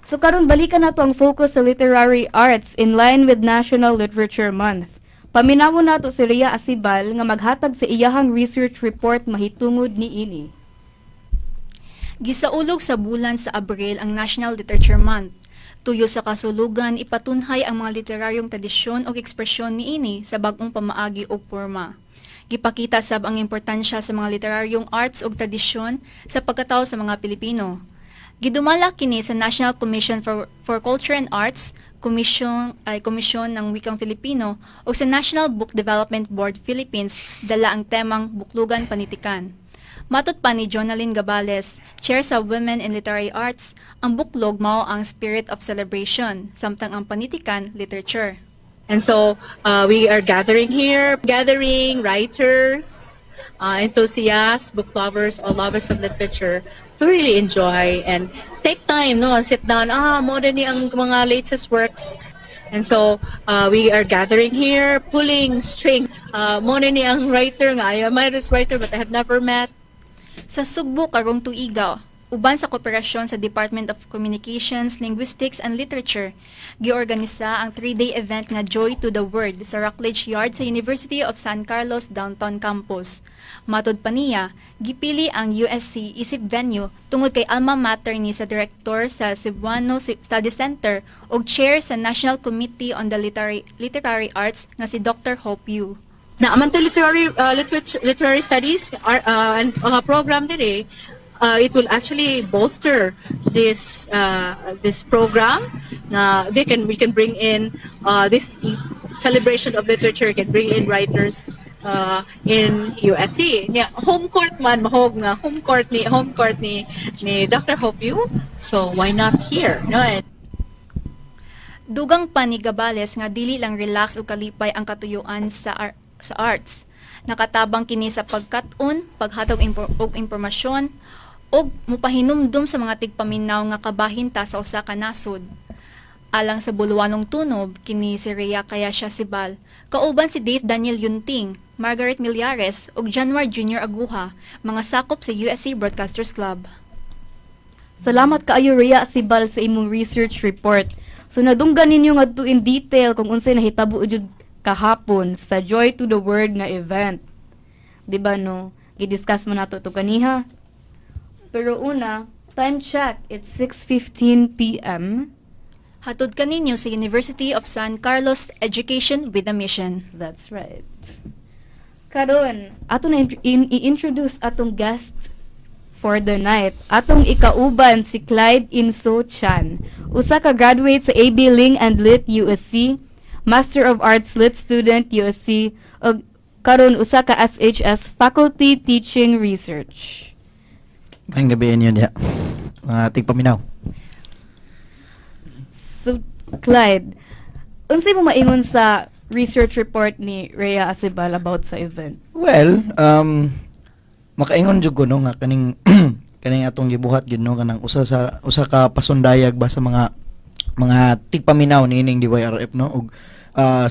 So karon balikan nato ang focus sa literary arts in line with National Literature Month. Paminawon nato si Rhea Acibal nga maghatag sa iyahang research report mahitungod niini. Gisaulog sa bulan sa Abril ang National Literature Month. Tuyo sa kasulugan, ipatunhay ang mga literaryong tradisyon o ekspresyon niini sa bagong pamaagi o porma. Gipakita sab ang importansya sa mga literaryong arts o tradisyon sa pagkatao sa mga Pilipino. Gidumala kini sa National Commission for Culture and Arts, komisyon ng Wikang Filipino o sa National Book Development Board Philippines dala ang temang Buklugan Panitikan. Matud pa ni Jonalyn Gabales, Chair sa Women in Literary Arts, ang buklog mao ang spirit of celebration, samtang ang panitikan literature. And so we are gathering here, gathering writers, enthusiasts, book lovers, all lovers of literature to really enjoy and take time, no, and sit down. Mo ni ang mga latest works. And so we are gathering here, pulling string. Mo ni ang writer nga. I admire this writer but I have never met. Sa Sugbo karong tuiga, uban sa kooperasyon sa Department of Communications, Linguistics and Literature, giorganisa ang 3-day event nga Joy to the Word sa Rockledge Yard sa University of San Carlos Downtown Campus. Matod pa niya, gipili ang USC isip venue tungod kay alma mater ni sa director sa Cebuano Study Center ug chair sa National Committee on the Literary Arts nga si Dr. Hope Yu. Na amanta literary studies and program today, it will actually bolster this this program. Na we can bring in this celebration of literature, can bring in writers in USC. Nya home court man mahog nga home court ni Dr. Hope Yu. So why not here? No. Dugang pa ni Gabales nga dili lang relax o kalipay ang katuyuan sa arts. Nakatabang kini sa pagkat-on, paghatag og impormasyon og mupahinumdum sa mga tigpaminaw nga kabahin ta sa usa ka nasod. Alang sa bulwanong tunob kini si Rhea kaya siya sibal, kauban si Dave Daniel Yunting, Margaret Millares ug Januar Jr. Aguha, mga sakop sa USC Broadcasters Club. Salamat kaayo Rhea Acibal sa imong research report. So nadunggan ninyo ngadto in detail kung unsay nahitabo jud kahapon sa Joy to the Word nga event. Di ba no? Gidiscuss mo nato to kaniha. Pero una, time check, it's 6:15 p.m. Hatod kaninyo sa University of San Carlos Education with a Mission. That's right. Karon, ato na i-introduce atong guest for the night. Atong ikauban si Clyde Inso Chan. Usa ka graduate sa AB Ling and Lit USC, Master of Arts Lit student USC, ug karon usa ka SHS Faculty Teaching Research. Maayong gabi niyo diha. Mga tigpaminaw. So, Clyde, unsay mo maingon sa research report ni Rhea Acibal about sa event? Well, makaingon jud ko no nga kaning kaning atong gibuhat gid no kanang usa ka pasundayag ba sa mga tigpaminaw niining DYRF no ug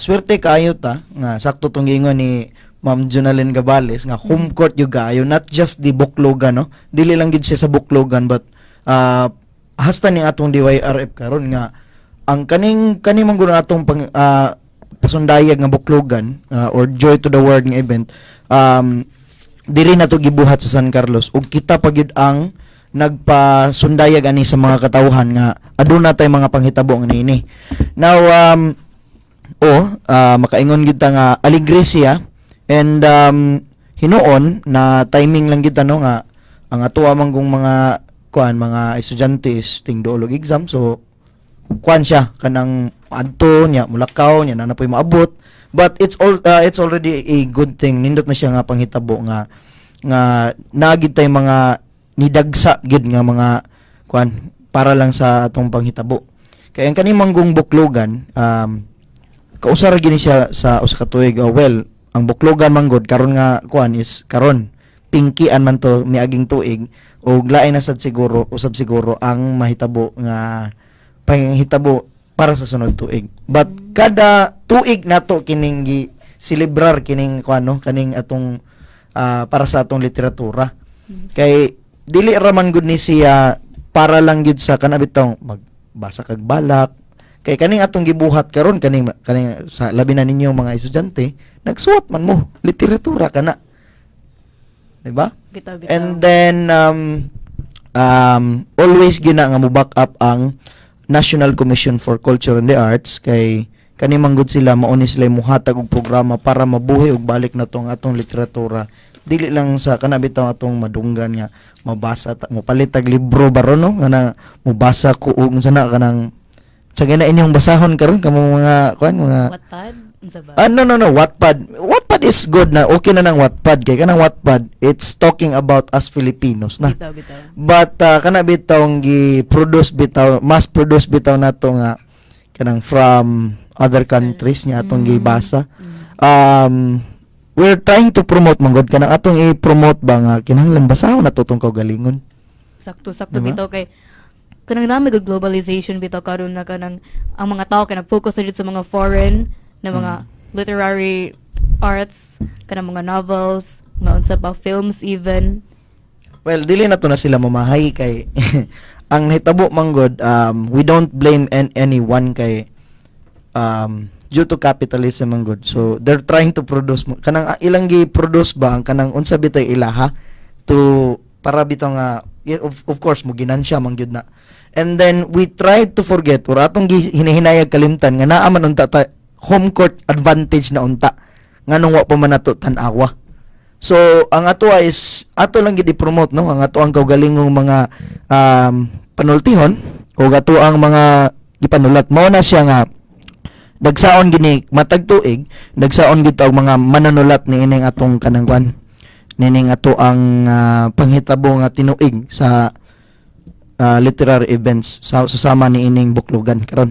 swerte kaayo ta nga sakto tong giingon ni Ma'am Jonalyn Gabales nga home court yung gayo, not just the Buklogan no, dili lang gid siya sa Buklogan but hasta ni atong DYRF karon nga ang kaning mangguno atong pasundayag nga Buklogan or Joy to the World nga event diri na to gibuhat sa San Carlos ug kita pa gyud ang nagpasundayag ani sa mga katawhan nga aduna tay mga panghitabo nga niini. Now makaingon gid ta nga aligre siya and hinuon na timing lang gid ta no nga ang atoa manggong mga mga estudyante is ting duolog exam so siya kanang adto nya mulakaw nya na poy maabot but it's already a good thing nindot na siya nga panghitabo nga nagid tay mga nidagsa gid nga mga para lang sa atong panghitabo kay ang kani manggong Buklogan kausar gini siya sa usa ka tuig well ang Buklogan manggod karon nga is karon pinkian man to miaging tuig o lain na sad siguro usab siguro ang mahitabo nga panghitabo para sa sunod tuig but kada tuig nato kining celebrar kining kaning atong para sa atong literatura kay dili raman gud ni siya para lang gid sa kanabitong basa kag balak. Kay kaning atong gibuhat karon kaning sa labi na ninyo mga estudyante, nagsuwat man mo literatura kana. Diba? Bitaw, bitaw. And then always gina nga mo back up ang National Commission for Culture and the Arts kay kani manggod sila mauni sila muhatag og programa para mabuhi og balik na tong atong literatura. Dili lang sa kana bitaw atong madunggan nga mabasa mo palitag libro baron no nga mobasa ko og sana kanang sa gina inyong basahon karon kamo mga kuan mga Wattpad? Unsa ba? no, Wattpad. Wattpad is good na. Okay na ng Wattpad. Kaya kanang Wattpad, it's talking about us Filipinos na. Bitaw, bitaw. But, kana bitawng gi-produce bitaw, mass produce bitaw na to nga, kanang from other countries niya atong gibasa. We're trying to promote, manggod, kanang atong i-promote ba nga, kinahanglan basahon na to tong kaugalingon. Sakto Diba? bitaw kay kanang dami og globalization bitaw karon na kanang ang mga tao kay nag-focus na jud sa mga foreign na mga literary arts, kanang mga novels, mga unsa pa films even. Well, dili na to na sila mamahay kay ang nahitabo manggod, we don't blame anyone kay due to capitalism manggod. So they're trying to produce kanang ilang gi-produce ba ang kanang unsa bitay ilaha to para bitaw nga of course mo ginansya manggod na. And then we try to forget or atong hinahinayag kalimtan nga naa man unta home court advantage na unta nganong wa pa man nato tan-awa. So ang ato is ato lang gid i-promote no ang ato ang kaugalingong mga panultihon o ato ang mga gipanulat mao na siya nga dagsaon gini matag tuig dagsaon gid og mga mananulat ni ining atong kanang kwan nining ato ang panghitabo nga tinuig sa literary events sa susama ni ining buklugan karon.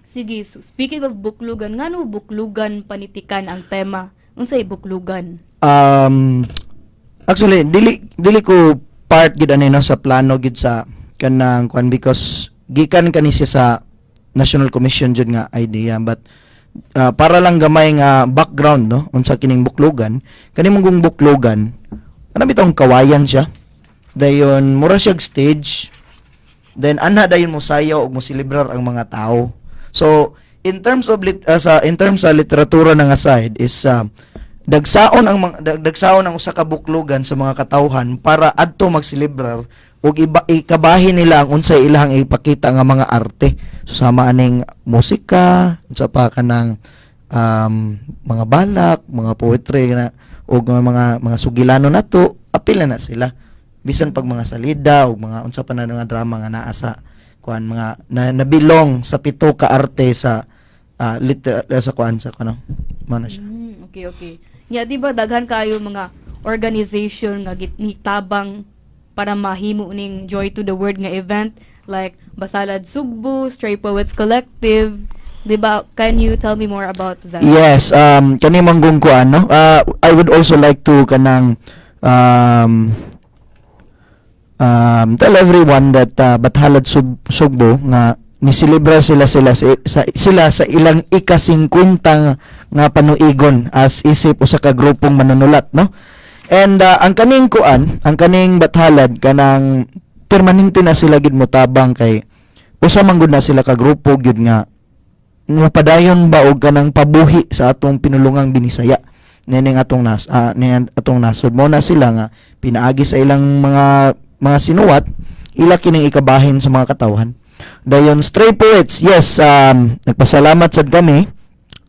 Sige, so speaking of buklugan, ngano buklugan panitikan ang tema? Unsay buklugan? Actually dili ko part gid ani no sa plano gid sa kanang kwan because gikan kani siya sa National Commission jud nga idea but para lang gamay nga background no unsa kining buklugan kani mong buklugan ana bitong kawayan siya dayon mura siya stage then ana dayon mo sayaw ug mo celebrar ang mga tao. So in terms of sa literatura na nga side is dagsaon ang usa ka buklugan sa mga katawhan para adto magselebrar ug ikabahin nila ang unsay ilang ipakita nga mga arte. So sama aning musika, unsa pa kanang mga balak, mga poetry na ug mga sugilano nato, apil na sila. Bisan pag mga salida ug mga unsa pa na nga drama nga naa sa kuan mga nabilong sa pito ka arte sa sa kuan sa kano man siya. Okay. Ya, di ba daghan kaayo mga organization nga gitabang para mahimo ning Joy to the World nga event like Basalad Sugbo, Stray Poets Collective, di ba? Can you tell me more about that? Yes, kani manggong kuan no. I would also like to kanang tell everyone that Bathalad Sugbo nga niselebra sila sa ilang ika-50 nga panuigon as isip usa ka grupong manunulat no. And ang kaning kuan, ang kaning Bathalad kanang permanente na sila gid motabang kay usa man gud na sila ka grupo gyud nga mapadayon ba og kanang pabuhi sa atong pinulungang binisaya nining atong nasod mo na sila nga pinaagi sa ilang mga sinuwat ila kining ikabahin sa mga katawhan. Dayon Stray Poets, yes, nagpasalamat sad kami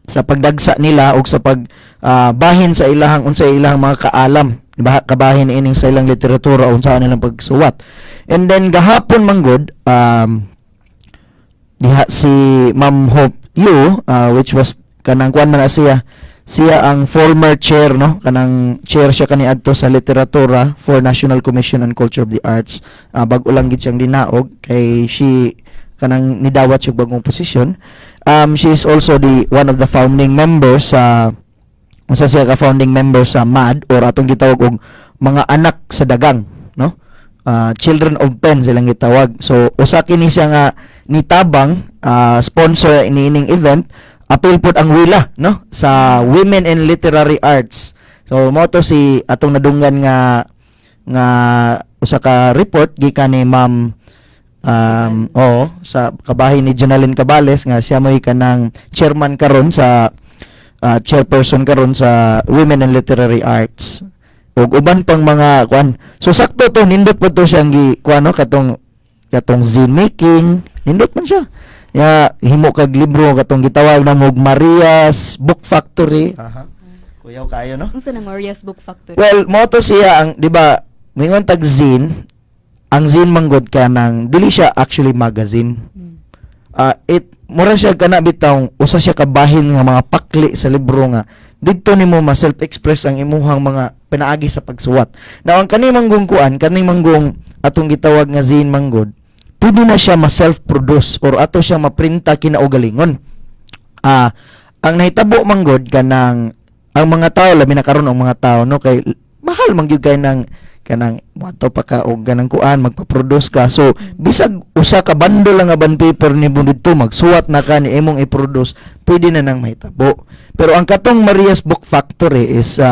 sa pagdagsa nila og sa bahin sa ilahang unsay ilahang mga kaalam, kabahin ining sa ilang literatura unsa nilang pagsuwat. And then gahapon manggod diha si Ma'am Hope Yu, which was kanang kuan man siya ang former chair no kanang chair siya kaniadto sa literatura for National Commission on Culture of the Arts. Bag-o lang gid siyang dinaog kay she kanang nidawat siya bagong posisyon. She is also one of the founding members sa usa siya ka founding member sa MAD or atong gitawag og mga anak sa dagang no. Children of Pen silang gitawag. So usa kini siya nga nitabang sponsor iniining event. Apil pod ang wila no sa Women in Literary Arts. So mo to si atong nadunggan nga usa ka report gikan ni Ma'am Oo, sa kabahin ni Jonalyn Cabales nga siya may kanang chairman karon sa chairperson karon sa Women in Literary Arts. Ug uban pang mga kuan. So sakto to nindot pa to siyang kuan no katong zine making, nindot man siya. Ya himo kag libro katong gitawag na og Maria's Book Factory. Kuyaw kayo no? Unsa nang Maria's Book Factory? Well, mo to siya ang 'di ba, mingon tag zine, ang zine manggod ka nang dili siya actually magazine. Mura siya kana bitawng usa siya ka bahin nga mga pakli sa libro nga didto nimo ma self-express ang imuhang mga pinaagi sa pagsuwat. Now ang kani manggong kuan, kani manggong atong gitawag nga zine manggod, pwede na siya ma self-produce or ato siya maprinta kinaugalingon. Ang nahitabo manggod kanang ang mga tao labi na karon ang mga tao no kay mahal man gyud kay nang kanang moto pa ka og ganang kuan magpa-produce ka, so bisag usa ka bundle lang nga bond paper ni didto magsuwat na ka ni imong i-produce, pwede na nang mahitabo. Pero ang katong Maria's Book Factory is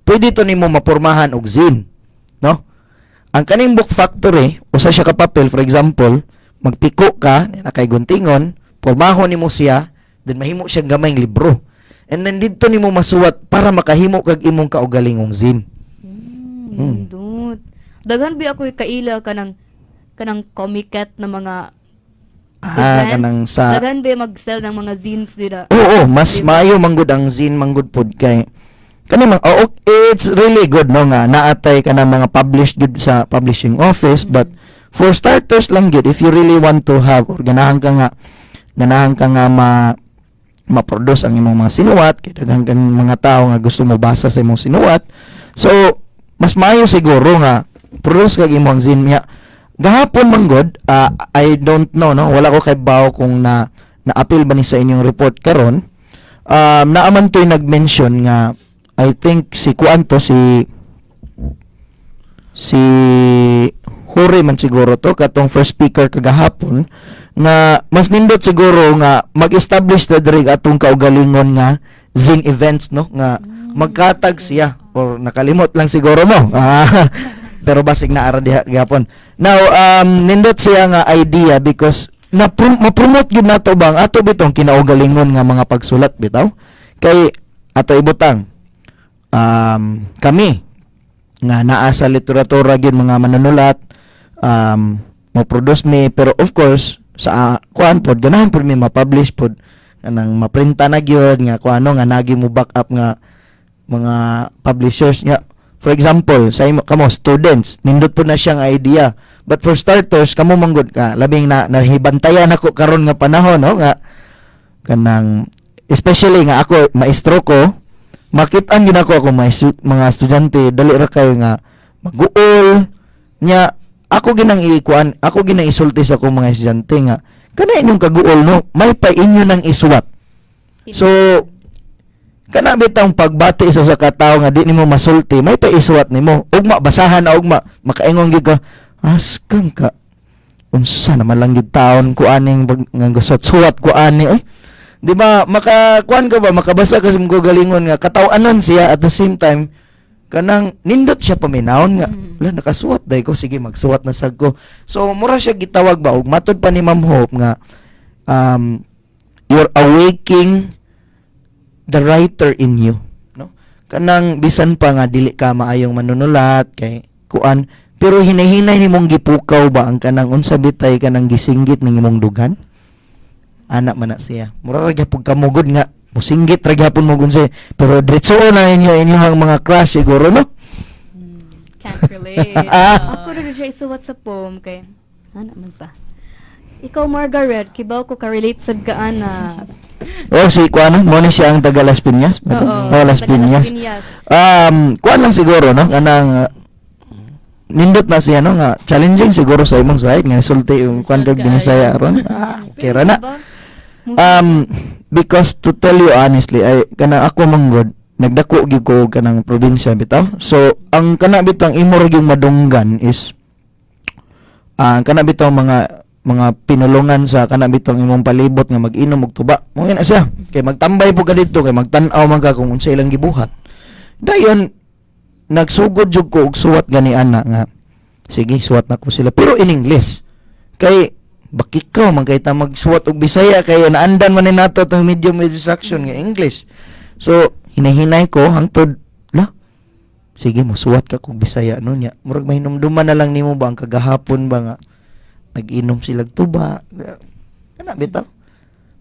pwede to nimo mapormahan og zine, no? Ang kaning Book Factory usa siya ka papel, for example magpiko ka na kay guntingon, pormahon nimo siya, then mahimo siya gamayng libro, and then didto nimo masuwat para makahimo kag imong kaugalingong zine. Nindot. Daghan bi ako kaila kanang comic cat na mga events. Kanang sa Daghan bi mag-sell ng mga zines dira. Oo, mas maayo manggod ang zine manggod pod kay kani it's really good no nga naatay ka ng mga published gud sa publishing office, but for starters lang gud if you really want to have or ganahan ka nga ma-produce ang imong mga sinuwat kay daghan kang mga tao nga gusto mo basa sa imong sinuwat, so mas maayo siguro nga produce kag imong zine niya. Gahapon manggod, I don't know no, wala ko kay bawo kung na-appeal ba ni sa inyong report karon. Naaman to'y nag-mention nga I think si Kuanto si Huri man siguro to katong first speaker kagahapon nga mas nindot siguro nga mag-establish na diri atong kaugalingon nga zine events no nga magkatag siya or nakalimot lang siguro mo. Pero basig na ara diha gapon. Now nindot siya nga idea because ma-promote gyud nato bang ato bitong kinaugalingon nga mga pagsulat bitaw kay ato ibutang kami nga naa sa literatura gyud mga manunulat mo produce me, pero of course sa kuan pod ganahan pod mi ma-publish pod kanang maprinta na gyud nga kuano nga nagi mo back up nga mga publishers nga. For example, sa imo kamo students, nindot po na siyang idea. But for starters, kamo manggod ka labing na nahibantayan ako karon nga panahon no nga kanang especially nga ako maestro ko, makit-an gyud ako mga estudyante dali ra kayo nga mag-uol nya ako ginang ikuan, ako ginang isulti sa akong mga estudyante nga kana inyong kaguol no, may pa inyo nang isuwat. So kana bitang pagbati sa katawo nga di nimo masulti, may paisuwat nimo ugma basahan na ugma makaingon gyud ka askang ka unsa naman lang gyud taon ko aning nga gasuwat ko ani oy, di ba makakuan ka ba makabasa ka sa mga galingon nga kataw-anon siya at the same time kanang nindot siya paminawon nga wala nakasuwat day ko, sige magsuwat na sad ko. So mura siya gitawag ba ug matud pa ni Ma'am Hope nga you're awaking the writer in you, no? Kanang bisan pa nga dili ka maayong manunulat kay kuan, pero hinahinay nimong gipukaw ba ang kanang unsa bitay kanang gisinggit ning imong dugan. Ana man na siya. Mura ra gyapon kamugod nga musinggit ra gyapon mo gunsa, pero diretso na inyong mga crush siguro no. Can't relate. Ako rin siya isuwat sa poem kay ana man pa. Ikaw Margaret, kibaw ko ka-relate sad kaan na Si kuan mo ni siya ang taga Las Piñas. Las Piñas. Kuan lang siguro no kanang nindot na siya no nga challenging siguro sa imong side nga sulti yung kuan kag Binisaya aron. Okay ra na. Because to tell you honestly, ay kanang ako manggod nagdako gyud ko kanang probinsya bitaw. So ang kana bitang imo ra gyud madunggan is kana bitang mga pinulungan sa kana bitong imong palibot nga mag-inom og tuba. Mo na siya. Kay magtambay po ka dito kay magtan-aw man ka kung unsa ilang gibuhat. Dayon nagsugod jud ko og suwat gani ana nga sige suwat na ko sila pero in English. Kay bakikaw man kay ta magsuwat og Bisaya kay naandan man ni nato tong medium instruction nga English. So hinahinay ko hangtod la. Sige mosuwat ka kog Bisaya no nya. Murag mahinumduman na lang nimo ba ang kagahapon ba nga nag-inom sila tuba. Kana bitaw.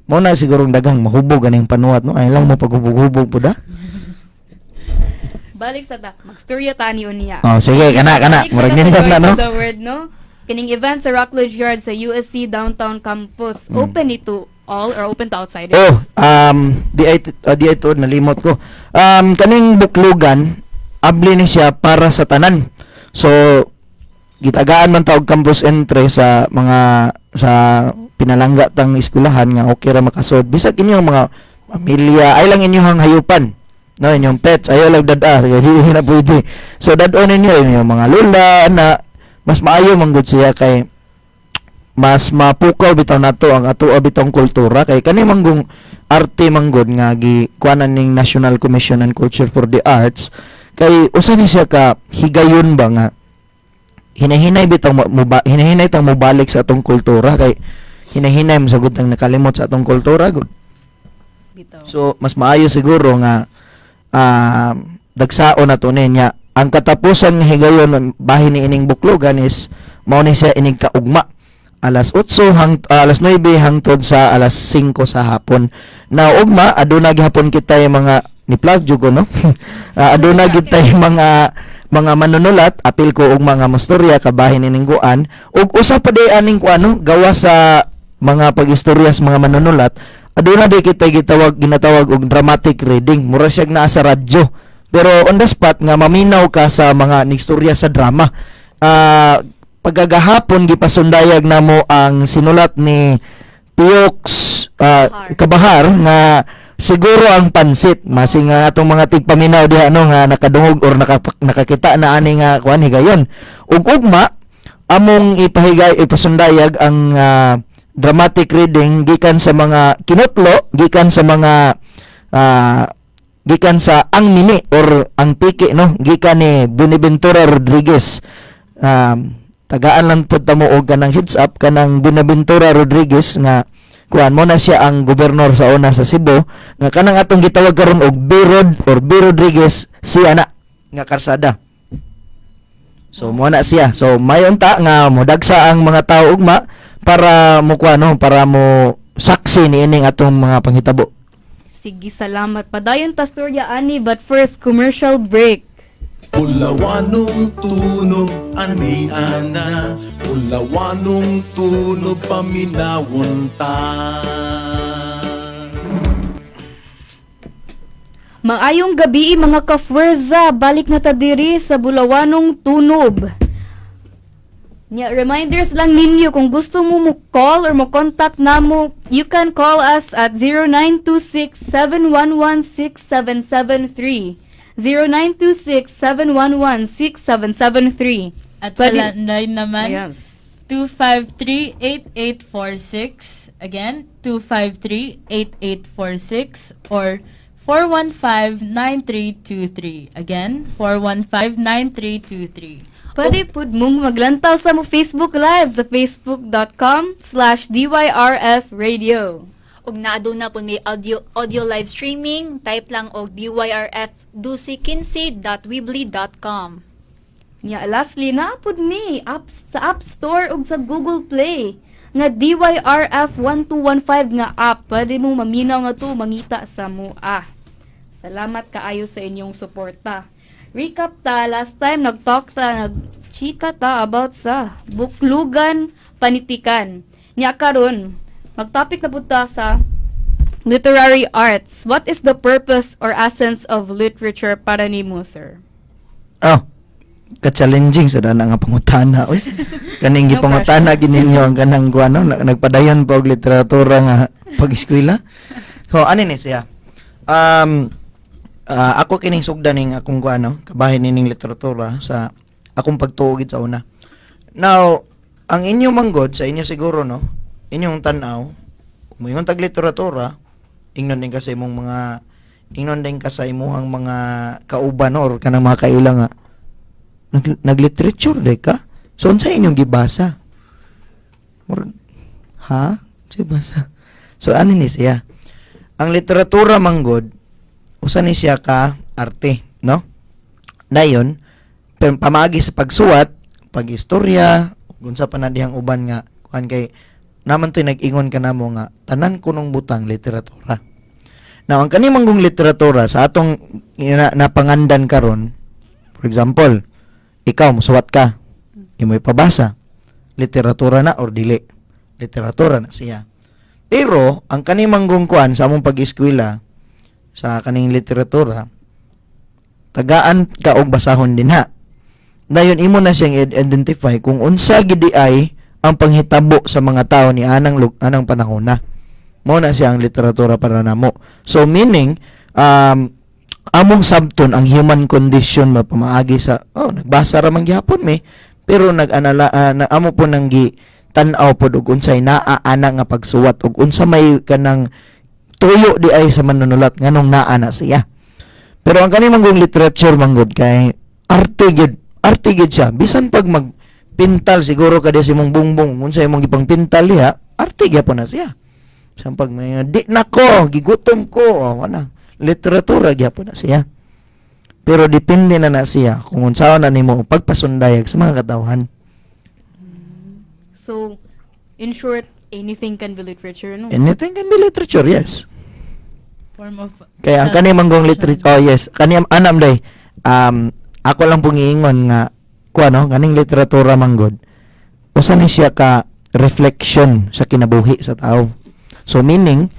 Mo na sigurong daghang mahubog aning panuwat no. Ay lang mo paghubog-hubog po da. Balik sa dak, magstorya tani unya. Oh, sige kana. Balik sa Murag dak, nindot na no. the word, no? Kining event sa Rockledge Yard sa USC Downtown Campus, open it to all or open to outsiders? Oh, di ay to nalimot ko. Kaning buklugan abli ni siya para sa tanan. So gitagaan man taog campus entry sa mga sa pinalangga tang eskwelahan nga okay ra makasod bisag inyong mga pamilya ay lang inyong hayupan no inyong pets ayo lang dada hindi na pwede so dadon ninyo inyong mga lula na mas maayo manggod siya kay mas mapukaw bitaw nato ang ato bitong kultura kay kani manggong arte manggod nga gikuanan ning National Commission on Culture for the Arts kay usa ni siya ka higayon ba nga hinahinay bitang hinahinay tang mobalik sa atong kultura kay hinahinay mo sagud tang nakalimot sa atong kultura gud. Bitaw. So mas maayo siguro nga dagsaon nato niya ang katapusan nga higayon bahin ni ining buklogan is mao ni siya ining kaugma alas 8 alas 9 hangtod sa alas 5 sa hapon. Na ugma aduna gihapon kita yung mga ni plug jud ko no. Aduna gid tay mga manunulat apil ko og mga mostorya kabahin ining guan ug usa pa day aning kuano gawa sa mga pagistorya sa mga manunulat aduna day kita ginatawag og dramatic reading mura siya naa sa radyo pero on the spot nga maminaw ka sa mga nistorya sa drama pagagahapon gipasundayag namo ang sinulat ni Piox Kabahar nga siguro ang pansit masing atong mga tigpaminaw diha no nga nakadungog or nakakita na ani nga kuan higayon ug ugma among ipasundayag ang dramatic reading gikan sa mga kinutlo gikan sa mga gikan sa ang mini or ang piki no gikan ni Buenaventura Rodriguez tagaan lang pud ta mo og kanang heads up kanang Buenaventura Rodriguez nga kuan mo na siya ang gobernador sa una sa Cebu nga kanang atong gitawag karon og Birod or B. Rodriguez siya na nga karsada. So mo na siya. So mayon ta nga modagsa ang mga tawo ugma para mo kuano para mo saksi niining atong mga panghitabo. Sige, salamat. Padayon ta storya ani but first commercial break. Ulawanong tunog aniana, ulawanong tunog paminawon ta. Maayong gabi mga ka-Fuerza, balik na ta diri sa Bulawanong Tunob. Nya reminders lang ninyo kung gusto mo call or mo contact namo, you can call us at 0926-711-6773. 0926-711-6773. At sa landline naman, Yes. 253-8846. Again, 253-8846 or 415-9323. Again, 415-9323. Pwede po mong maglantaw sa mo Facebook Live sa facebook.com/DYRF Radio. Ug naaduna po may audio live streaming, type lang og dyrf1215.weebly.com. Nya lastly na pud ni sa App Store ug sa Google Play nga DYRF 1215 nga app. Pwede mo maminaw nga to mangita sa mo. Salamat kaayo sa inyong suporta. Recap ta, last time nagchika ta about sa buklugan panitikan. Nya karon magtopic na punta sa literary arts. What is the purpose or essence of literature para nimo, sir? Ka-challenging sa dana nga pangutana oy. Kaning No gipangutana gininyo ang kanang kuano nagpadayon pa og literatura nga pag-eskwela. So ani ni siya. Ako kining sugdan ning akong kuano kabahin ning literatura sa akong pagtuog sa una. Now, ang inyo manggod sa inyo siguro no, inyong tan-aw, moingon tag literatura, ingnon din kasi imong mga ingnon din ka sa imuhang mga kauban or kanang mga kaila nga nagliterature de ka. So unsa inyong gibasa? Ha? Diba sa? So ano ni siya? Ang literatura manggod usa ni siya ka arte, no? Dayon pamagi sa pagsuwat, pag-istorya, unsa pa na dihang uban nga kuan kay naman to'y nag-ingon ka namo nga tanan kunong butang literatura. Now, ang kani manggong literatura sa atong napangandan karon, for example, ikaw musuwat ka, imoy pabasa, literatura na or dili. Literatura na siya. Pero ang kani manggong kuan sa among pag-eskwela sa kaning literatura, tagaan ka og basahon dinha. Dayon imo na siyang identify kung unsa gid ay ang panghitabo sa mga tao ni anang panahon na. Mao na siya ang literatura para namo. So meaning among sabton ang human condition mapamaagi sa nagbasa ra man gyapon me pero amo po nang gi tan-aw pod og unsay naa ana nga pagsuwat og unsa may kanang tuyo di ay sa manunulat nganong naa na siya. Pero ang kani manggong literature manggod kay arte gid siya. Bisan pag magpintal siguro kada si mong bungbong unsa imong gipang pintal diha, arte gyapon na siya. Bisan pag may di nako, gigutom ko, wala. Literatura gyapon na siya. Pero depende na siya kung unsa na nimo pagpasundayag sa mga katawhan. So, in short, anything can be literature, no? Anything can be literature, yes. Form of Kaya ang kani manggong literature, oh yes, kani anam day. Ako lang pong iingon nga kaning literatura manggod. Usa ni siya ka reflection sa kinabuhi sa tao. So meaning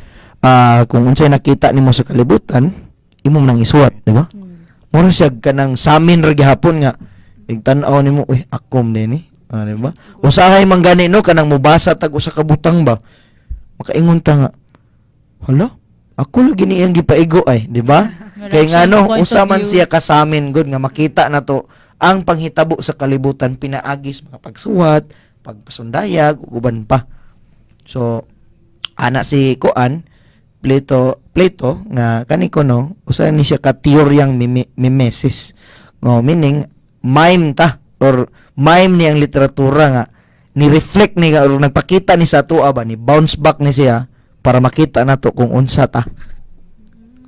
kung unsay nakita nimo sa kalibutan, imong nang isuwat, di ba? Mura siya kanang samin ra gihapon nga igtan-aw nimo, akom din di ba? Usahay man gani no kanang mubasa tag usa ka butang ba. Makaingon ta nga, hala, ako lagi ni iyang gipaigo ay, di ba? Kay nga no, Point of usa man view. siya kasamin good nga makita na to ang panghitabo sa kalibutan pinaagis mga pagsuwat, pagpasundayag, ug uban pa. So ana si Kuan Plato nga kani ko no, usa ni siya ka teoryang mimesis. Meaning mime ta or mime ni ang literatura nga ni reflect ni or nagpakita ni sa tuwa ba ni bounce back ni siya para makita nato kung unsa ta.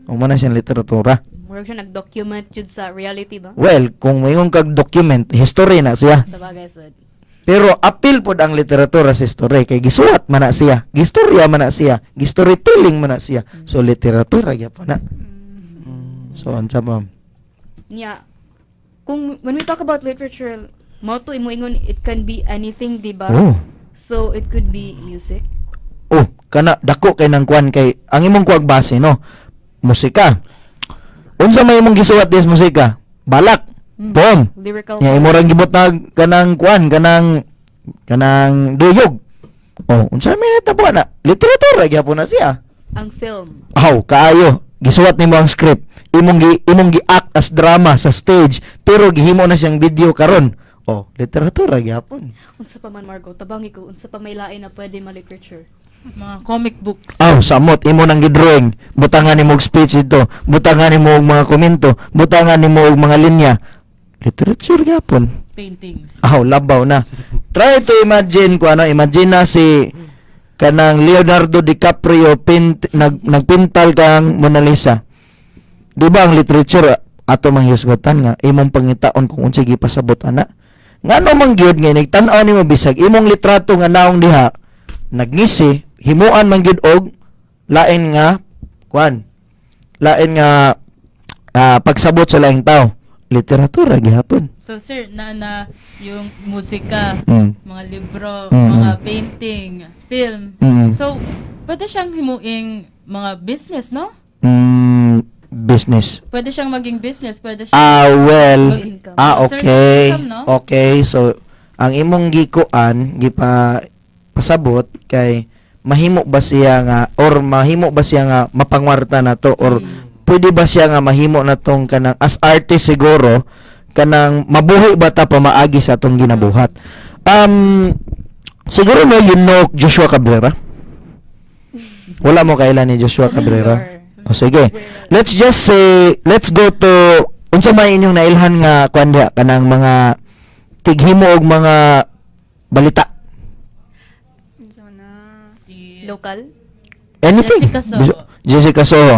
Mo na siyang literatura. Mura siya nag-document jud sa reality ba? Well, kung mayong kag document, history na siya. Sa bagay, sad. Pero apil pod ang literatura sa history kay gisuwat man na siya, gistorya man na siya, storytelling man na siya. So literatura gyapon na. So unsa ba? Yeah. When we talk about literature, mo to imo ingon it can be anything, di ba? Oh. So it could be music. Oh, kana dako kay nang kuan kay ang imong kuwag base no. Musika. Unsa may imong gisuwat dis musika? Balak. Poem. Lyrical. Nya imo rang gibutag kanang kuan kanang duyog. Oh, unsa may natabo na? Literatura gyapon na siya. Ang film. Aw, kaayo. Gisuwat nimo ang script. Imong gi-act as drama sa stage, pero gihimo na siyang video karon. Oh, literatura gyapon. Unsa pa man, Margo, tabangi ko, unsa pa may lain na pwede ma-literature. mga comic books. Aw, samot imo nang gidrawing. Butangan nimo og speech dito. Butangan nimo og mga komento. Butangan nimo og mga linya. Literature gyapon. Paintings. Aw, labaw na. Try to imagine imagine na si kanang Leonardo DiCaprio nagpintal kang Mona Lisa. Di ba ang literature ato manghisgotan nga imong pangitaon kung unsay gipasabot ana? Ngano man gyud nga nagtan-aw nimo bisag imong litrato nga naong diha nagngisi himuan man gyud og lain nga pagsabot sa laing tao. Literatura gihapon. So sir, na yung musika, Mm. mga libro, Mm. mga painting, film. Mm. So, pwede siyang himuing mga business, no? Business. Pwede siyang maging business, pwede siyang Well, Income. okay. Income, no? Okay, so ang imong gikuan pasabot kay mahimo ba siya nga mapangwarta na to or pwede ba siya nga mahimo na tong kanang as artist siguro kanang mabuhi ba ta pamaagi sa atong ginabuhat. Siguro mo Joshua Cabrera. Wala mo kailan ni Joshua Cabrera. O sige. Let's just say, let's go to unsa may inyong nailhan nga kuan diha kanang mga tighimo og mga balita. Unsa man na? Local? Anything. Jessica Soho. Jessica Soho.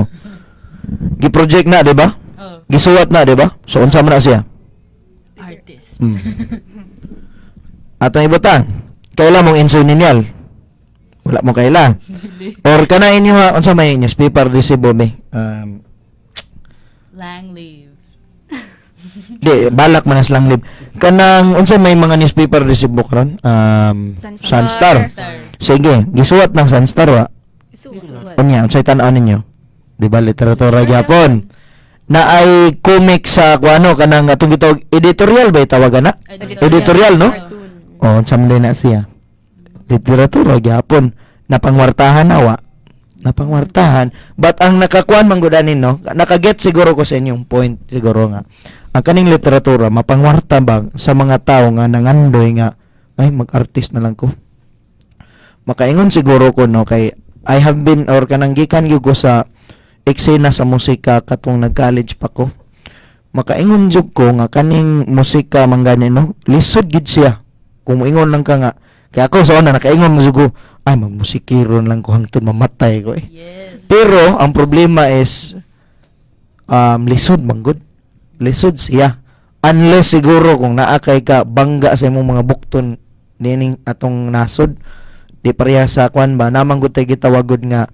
Gi-project na, di ba? Oh, Gisuwat na, di ba? So, unsa man na siya? artist. Mm. Atong ibutang, kaila mong insuninyal? Wala mo kaila. Or kana inyo ha, unsa may newspaper resibo me? Lang live. Di, balak man as lang lib. Kanang, unsa may mga newspaper resibo karon? Sunstar. Star. Sige, gisuwat ng Sunstar wa. Unya, unsay tan-aw ninyo? Di ba, literatura gyapon. Na ay comic sa kuano kanang atong gitawag editorial ba tawagan na? Editorial, no? Oh, unsa man na siya? Literatura gyapon. Napangwartahan nawa. Napangwartahan. But ang nakakuan man gudanin, no? Nakaget siguro ko sa inyong point siguro nga. Ang kaning literatura mapangwarta ba sa mga tao nga nangandoy nga ay mag-artist na lang ko. Makaingon siguro ko no kay I have been or kanang gikan gyud ko sa eksena sa musika katong nag-college pa ko. Makaingon jud ko nga kaning musika man gani no, lisod gid siya. Kung moingon lang ka nga kaya ako sa una nakaingon mo jud ko ay magmusikiro lang ko hangtod mamatay ko eh. Yes. Pero ang problema is lisod manggod. Lisod siya. Unless siguro kung naakay ka bangga sa imong mga bukton nining atong nasod di pareha sa kwan ba namang gud tay gitawagod nga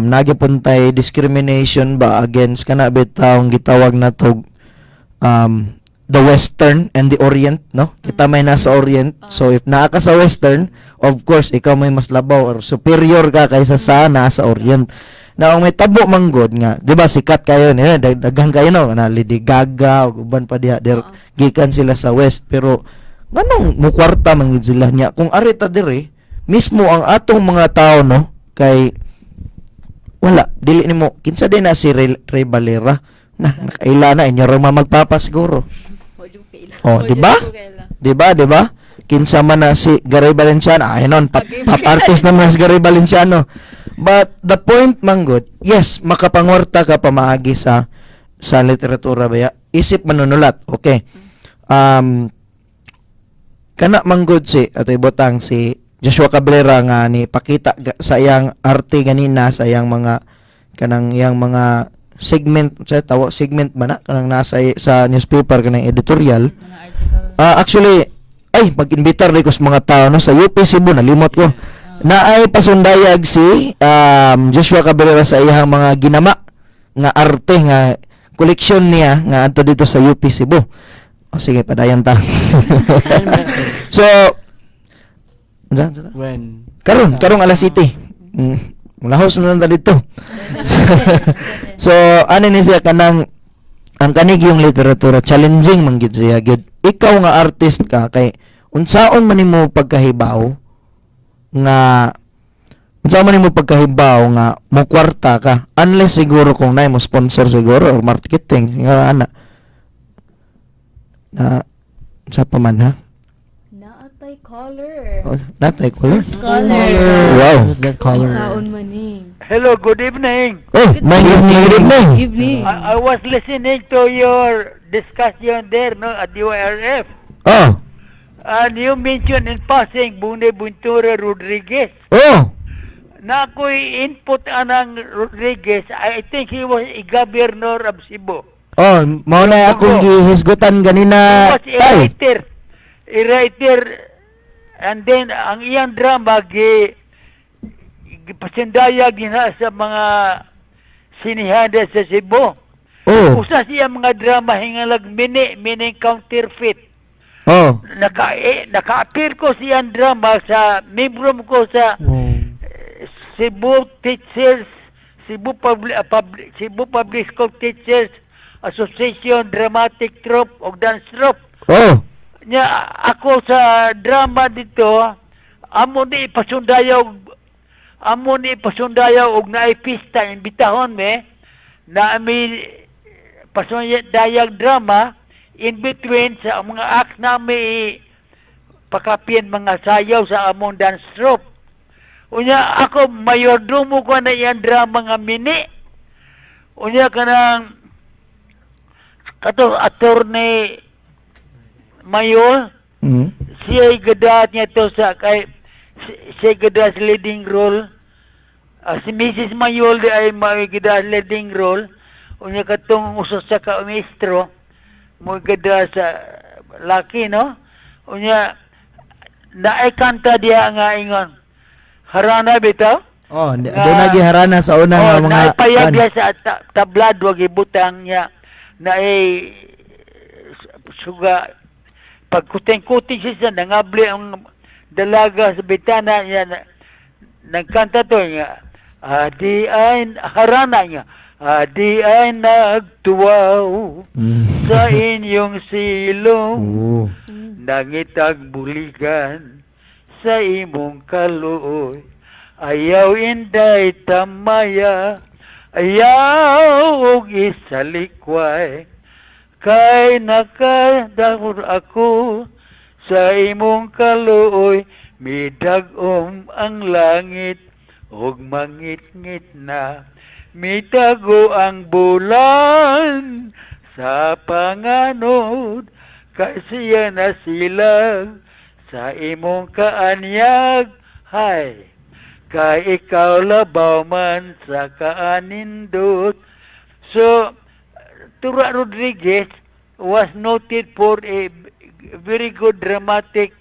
nagipuntay discrimination ba against kana bitaw gitawag na to the western and the orient, no? Kita may nasa orient. So if naa ka sa western, of course ikaw may mas labaw or superior ka kaysa sa nasa orient. Na ang may tabo manggod nga, 'di ba sikat kayo ni daghang kayo no na Lady Gaga ug uban pa diha gikan sila sa west pero nganong mukwarta man gid sila niya kung ari ta dire mismo ang atong mga tao no kay wala dili nimo kinsa din na si Ray Valera na nakaila na inyo ra magpapa siguro. Oh, di ba? Di ba? Di ba? Kinsa man na si Gary Valenciano, ay non, pop artist naman si Gary Valenciano. But the point manggod, yes, makapangwarta ka pamaagi sa literatura baya. Isip manunulat, okay. Kana manggod si ato ibutang si Joshua Cabrera nga ni pakita sa iyang arte ganina sa iyang mga kanang iyang mga segment sa tawo segment man na kanang nasa sa newspaper kanang editorial. Mga article. Actually ay mag-imbitar rin ko sa mga tao no sa UP Cebu nalimot ko na ay pasundayag si Joshua Cabrera sa iyang mga ginama nga arte nga koleksyon niya nga adto dito sa UP Cebu. O sige padayon ta. So When? karong alas 7. Lahos na lang ta dito. So ano ni siya kanang ang kanig yung literatura challenging man gid siya gid. Ikaw nga artist ka kay unsaon man nimo pagkahibaw nga mo kwarta ka unless siguro kung nay mo sponsor siguro or marketing nga ana na sa pa man ha. Naatay color. Oh, natay color. Scholar. Wow. What's that color? Saon man ni. Hello, good evening. Oh, may good evening. Evening. I was listening to your discussion there, no, at URF. Oh. And you mentioned in passing Buenaventura Rodriguez. Oh. Na ako'y input anang Rodriguez, I think he was a governor of Cebu. Oh, mao na akong gihisgutan ganina. He was a writer. A writer. And then, ang iyang drama, pasindayag na sa mga sinihada sa Cebu. Oh. Usa siya mga drama hingalag mini counterfeit. Oh. Naka-appear ko siyang drama sa membro ko sa Cebu Teachers, Cebu Public School Teachers Association Dramatic Troupe o Dance Troupe. Oh. Nya ako sa drama dito, amo ni pasundayaw og naay pista imbitahon me na may pasundayag drama in between sa mga act na may pakapien mga sayaw sa among dance troupe. Unya ako mayordomo ko na iyang drama nga mini. Unya kanang kato attorney mayor Mm. siya gadat niya to sa kay siya gada sa leading role. Si Mrs. Mayol di ay gada sa leading role. Unya katong usos sa ka-maestro, mo gada sa laki, no? Unya, naay kanta diya nga ingon. Harana bitaw? Oh, doon lagi harana sa unang mga naipayag kuan. diya sa tablad, wag ibutang niya. Naay suga, pagkuting-kuting siya, nangabli ang dalaga sa bitana niya, nagkanta to niya. Adi ay, harana niya. Adi ay nagtuwaw sa inyong silong. Oo. Nangitag buligan sa imong kaluoy. Ayaw inday tamaya, ayaw og isalikway. Kay nakadahur ako sa imong kaluoy, midagom ang langit og mangit-ngit na. Mitago ang bulan sa panganod, kay siya na silang sa imong kaanyag. Hay, kay ikaw labaw man sa kaanindot. So, Tura Rodriguez was noted for a very good dramatic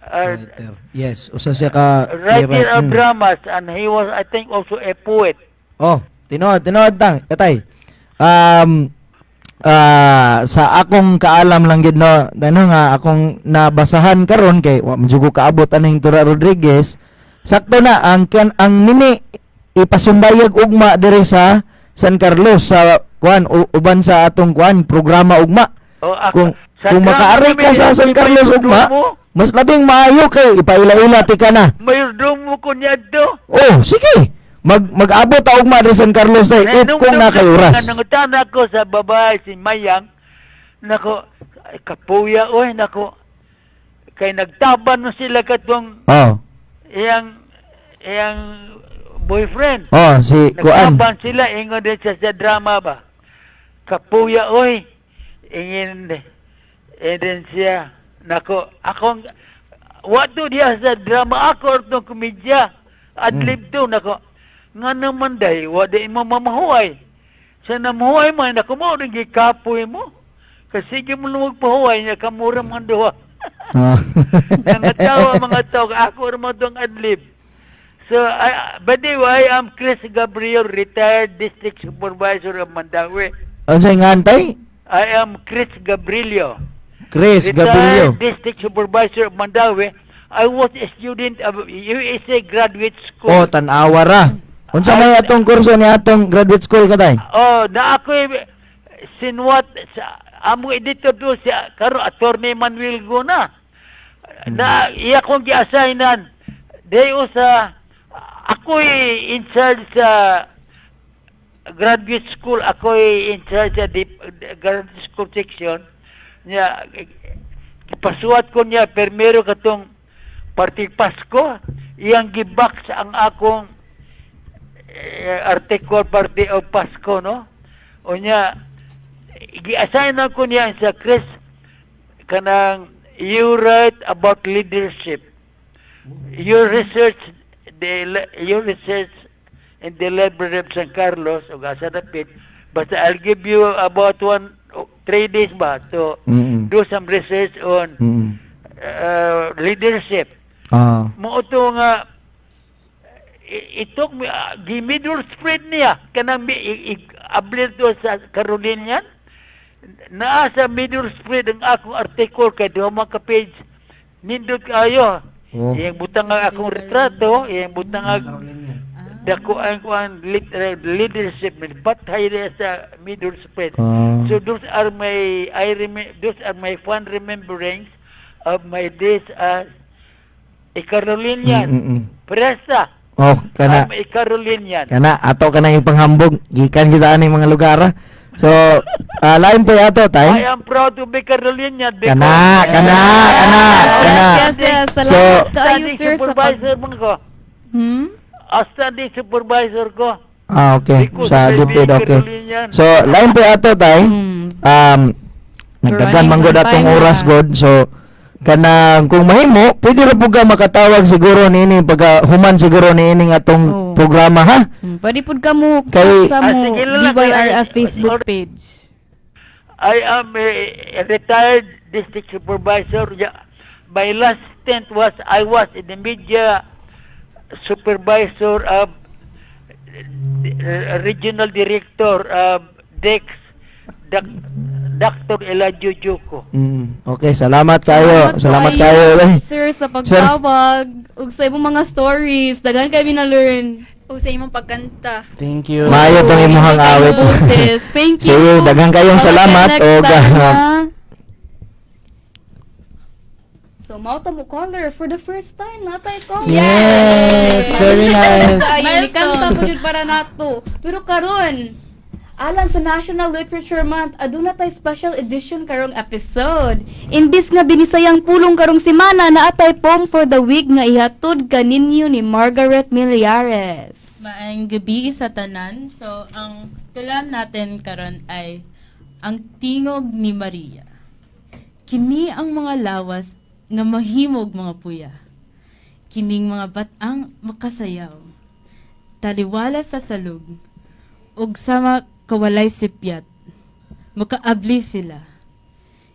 Writer. Yes, usa siya ka writer of Mm. dramas, and he was, I think, also a poet. Oh, tinuod tang, katay. Sa akong kaalam lang gid no, nga akong nabasahan karon kay wa man jud ko kaabot aning Tura Rodriguez. Sakto na ang nini ipasumbayag ugma diri sa San Carlos sa kuan uban sa atong kuan programa ugma. O, Kung sa kung makaari ka sa San Carlos ugma, mas labing maayo kay ipaila-ila ti ka na. Mayordomo ko niya do. Oh, sige. Mag-abot ta ugma diri San Carlos ay if kung na kay oras. Nangutan ako sa babae si Mayang, nako, ay, kapuya, oy, nako, kay nagtaban no sila katong Oh. iyang boyfriend. Oh, si kuan. Nagtaban sila, ingon din siya sa drama ba. Kapuya, oy, ingin, din siya, nako, akong, wato diya sa drama ako, itong komedya, adlib to, nako, nga naman dahi, wada mo mamahuay. Sa namahuay man, nako mo, rin gikapoy mo. Kasi sige mo lumag pahuay niya, kamura mga duha. Ah. Mga tao, ako naman itong adlib. So, by the way, I am Chris Gabriel, retired district supervisor of Mandawi. Unsay ngantay? I am Chris Gabrielio, Chris Gabrielio. retired district supervisor of Mandawi. I was a student of USA Graduate School. Oh, tan-awa ra. Unsa may atong kurso ni atong graduate school katay? Oh, na ako sinwat sa amo editor do siya karo attorney Manuel Guna. Na iya kong gi-assignan. Dayo sa ako in charge sa graduate school, ako in charge sa graduate school section. Nya ipasuwat ko niya permero katong party Pasko, iyang gibak sa ang akong article party of Pasko, no? O niya, gi-assign ko niya sa Chris kanang you write about leadership. Your research in the library of San Carlos o asa dapit, basta I'll give you about 3 days ba to do some research on leadership. Ah. Mo to nga itok gi middle spread niya kanang ablir to sa Carolinian naa sa middle spread ang akong article kay duha ka page nindot kayo. Oh. Iyang butang ang akong retrato, iyang butang ang dako ang leadership patay sa middle spread. Ah. So those are my fond rememberings of my days as a Carolinian. Presa. Oh, kana I'm a Carolinian. ato kana ipanghambog gikan kita aning mga lugar. So, lain po ato tay. I am proud to be Carolinian because Kana. Yes, yes. So, Salamat kaayo, standing sir, sa supervisor mo ko. Standing supervisor ko. Okay. Because Sa may DepEd, okay. Carolinian. So, lain po ato tay. Hmm. Nagdagan man Running gud on atong time oras na. god. So, kanang kung mahimo pwede ra pud ka makatawag siguro niini pagka human siguro niini nga atong Oh. programa ha. Pwede pud ka mo Kay- sa mo sige lang, DYRF Facebook page. I am a retired district supervisor. My last stint was I was in the media supervisor of regional director of DEX, Dr. Eladio Juco. Okay, salamat kayo. Salamat kayo. Sir, sa pagtawag ug sa imong mga stories, daghan kami na learn. O sa imong pagkanta. Thank you. Maayo tong imuhang awit. Boses. Thank you. Sige, daghang kayong Bye-bye salamat next o time, ha? So, mauta mo caller for the first time, natay ko. Yes, very nice. Ay, kanta Milestone. po yun para nato. Pero karon, alang sa National Literature Month, aduna tay special edition karong episode. Imbis nga binisayang pulong karong semana, naatay poem for the week nga ihatod kaninyo ni Margaret Millares. Maayong gabi sa tanan. So, ang tulan natin karon ay ang tingog ni Maria. Kini ang mga lawas nga mahimog mga puya. Kining mga batang makasayaw. Taliwala sa salug. Ug sama kawalay sipyat. Makaabli sila.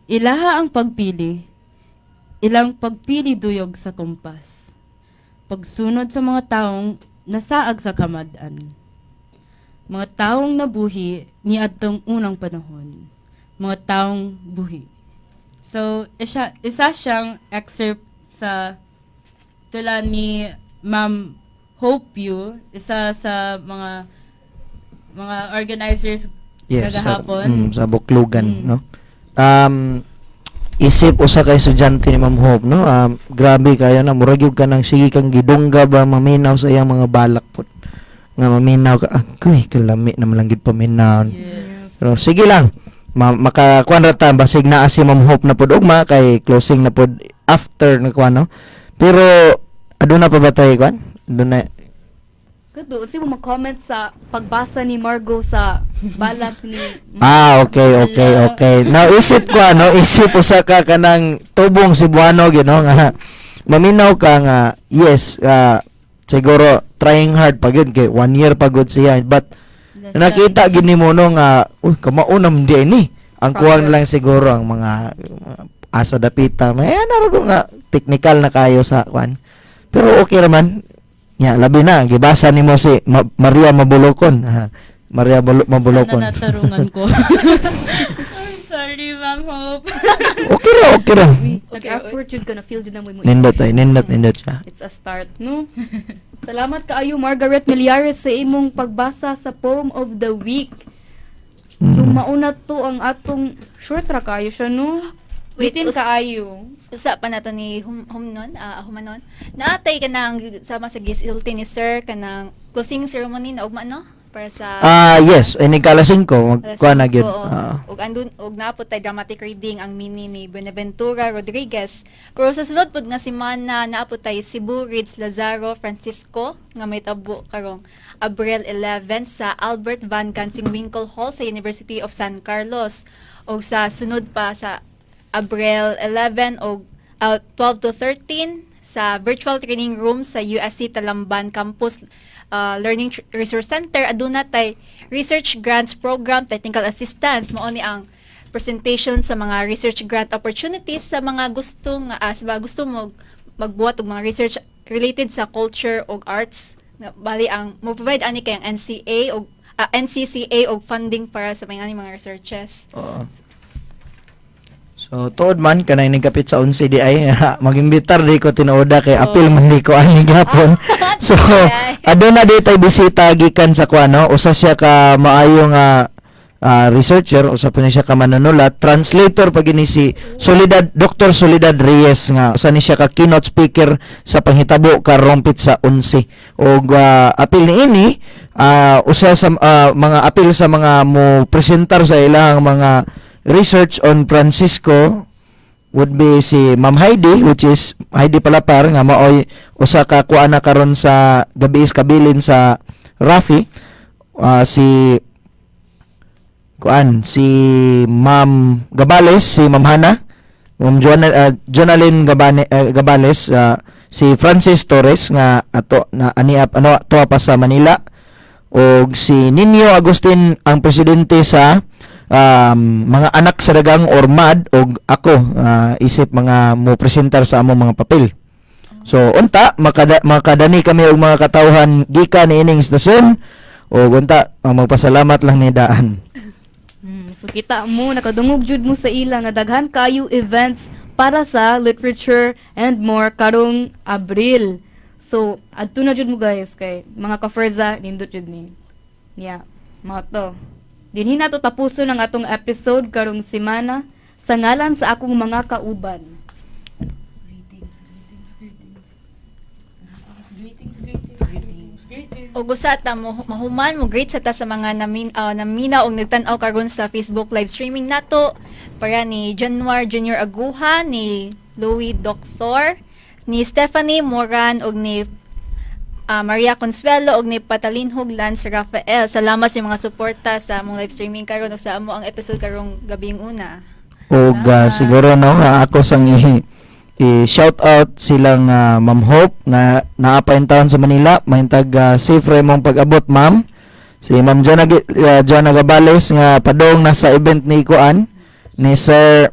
Ilaha ang pagpili. Ilang pagpili duyog sa kumpas. Pagsunod sa mga taong nasaag sa kamadan. Mga taong nabuhi ni adtong unang panahon. Mga taong buhi. So, isa siyang excerpt sa tula ni Ma'am Hope You, isa sa mga organizers kagahapon. Sa Buklugan, Mm. no? Isip usa ka estudyante ni Ma'am Hope, no? Grabe kayo na murag gyud ka nang sige kang gidungga ba maminaw sa iyang mga balak pod. Nga maminaw ka, agoy kalami na lang gid paminaw. Yes. Pero sige lang. Makakuan ra ta basig naa si Ma'am Hope na pod ugma kay closing na pod after na kuan, no? Pero aduna pa ba tayo kuan? Aduna Kudo, si mo mag-comment sa pagbasa ni Margo sa balak ni... okay. Naisip ko isip usa ka kanang tubong Cebuano gino nga maminaw ka nga yes, siguro trying hard pag yun kay 1 year pagod siya but nakita gid nimo no nga kamaunam di ni ang kuwang lang siguro ang mga asa dapita may ano ko nga technical na kayo sa kwan pero okay raman nya labi na gibasa nimo si Maria Mabulokon. Maria Mabulokon. Sana natarungan ko. I'm sorry, Ma'am Hope. Okay ra. Nag-effort yun ka na feel yun na mo Nindot siya. It's a start, no? Salamat kaayo Margaret Millares sa imong pagbasa sa poem of the week. So mauna to ang atong short ra kayo siya, no? Wait, Bitin kaayo. Usa pa na to ni Humanon. Naatay ka nang sama sa gisulti ni Sir kanang closing ceremony na ugma no para sa Yes, ini kalasing ko magkuha na gyud. ug andun ug naapod tay dramatic reading ang mini ni Buenaventura Rodriguez. Pero sa sunod pud nga semana naapod tay Cebu Rids Lazaro Francisco nga may tabo karong Abril 11 sa Albert Van Gansingwinkel Hall sa University of San Carlos. O sa sunod pa sa Abril 11 o 12 to 13 sa virtual training room sa USC Talamban Campus Learning Resource Center. Aduna tay research grants program, technical assistance. Mao ni ang presentation sa mga research grant opportunities sa mga gusto mo magbuhat og mga research related sa culture o arts. Bali ang mo provide ani kay ang NCCA og funding para sa mga researches. So tuod man kanay nagkapit sa 11 di ay magimbitar di ko tinuoda kay apil man di ko ani gapon. So aduna di tay bisita gikan sa kuano usa siya ka maayo nga researcher usa pa ni siya ka manunulat translator pag ini si Dr. Soledad Reyes nga usa ni siya ka keynote speaker sa panghitabo karong Pitsa 11 og apil ni ini usa sa mga apil sa mga mo presentar sa ilang mga research on Francisco would be si Ma'am Heidi, which is Heidi Palapar nga maoy usa ka kuana karon sa gabi is kabilin sa Rafi. Si Ma'am Gabales, si Ma'am Hana Jonalyn Gabales, si Francis Torres nga ato na aniap tuwa pa sa Manila, og si Nino Agustin ang presidente sa mga anak sa dagang or MAD, og ako isip mga mo presentar sa among mga papel. So unta makadani kami og mga katawhan gikan ni ining istasyon, og unta magpasalamat lang ni daan. So kita mo nakadungog jud mo sa ila nga daghan kayo events para sa literature and more karong Abril. So adto na jud mo guys kay mga ka-Ferza nindot jud ni. Yeah, mga to. Dinhi na to tapuson ang atong episode karong semana sa ngalan sa akong mga kauban. O gusa ta mo mahuman mo great sa ta sa mga namina og nagtan-aw karon sa Facebook live streaming nato para ni Januar Junior Aguha, ni Louis Doctor, ni Stephanie Moran og ni Maria Consuelo og ni Patalinhog Lance Rafael. Salamat sa mga suporta sa among live streaming karon ug sa amo ang episode karong gabing una. Og siguro no nga ako sang i-shout out silang Ma'am Hope nga naa pa in town sa Manila, mahintag safe ra imong pag-abot ma'am. Si Ma'am Joanna Gabales nga padong nasa event ni Kuan ni Sir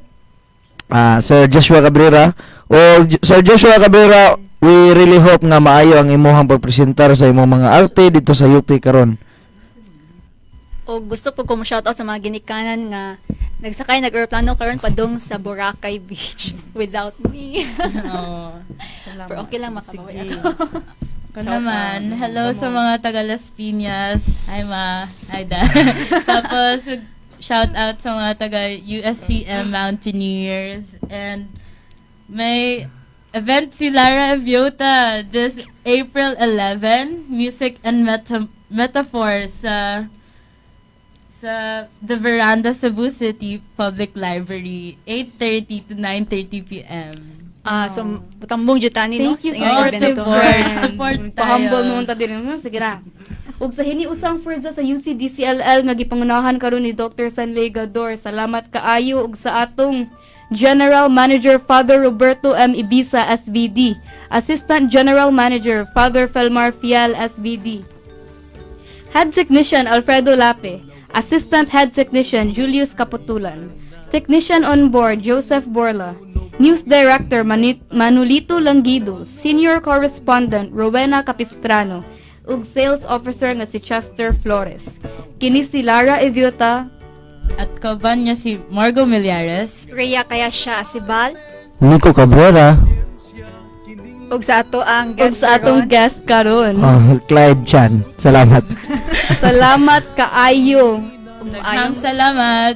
Joshua Cabrera. O Sir Joshua Cabrera, we really hope nga maayo ang imuhang pagpresentar sa imong mga arte dito sa UP karon. O gusto po ko mo shoutout sa mga ginikanan nga nagsakay nag-aeroplano karon padong sa Boracay Beach without me. Oo. Salamat. Pero okay lang makabawi Sige. ako. Ako naman, hello sa mga taga Las Piñas. Hi ma, hi dad. Tapos shout out sa mga taga USCM Mountaineers, and may event si Lara Aviota this April 11, Music and Metaphors sa The Veranda, Cebu City Public Library, 8:30 to 9:30 p.m. So butambong jutani no. Thank you sa so inyong much, event to. Support tayo. Pahambol mo ta din. Sige ra. Ug sa hiniusang Ferza sa UCDCLL nga gipangunahan karon ni Dr. Sanley Gador. Salamat kaayo ug sa atong General Manager Father Roberto M. Ibisa SVD, Assistant General Manager Father Felmar Fial SVD, Head Technician Alfredo Lape, Assistant Head Technician Julius Caputulan, Technician on Board Joseph Borla, News Director Manolito Langido, Senior Correspondent Rowena Capistrano, ug Sales Officer nga si Chester Flores. Kini si Lara Eviota At kauban niya si Margo Millares. Rhea kaya siya si Val Nico Cabrera, ug sa ato ang ug guest sa atong karon. guest karon. Clyde Chan. Salamat. Salamat kaayo. Daghang salamat.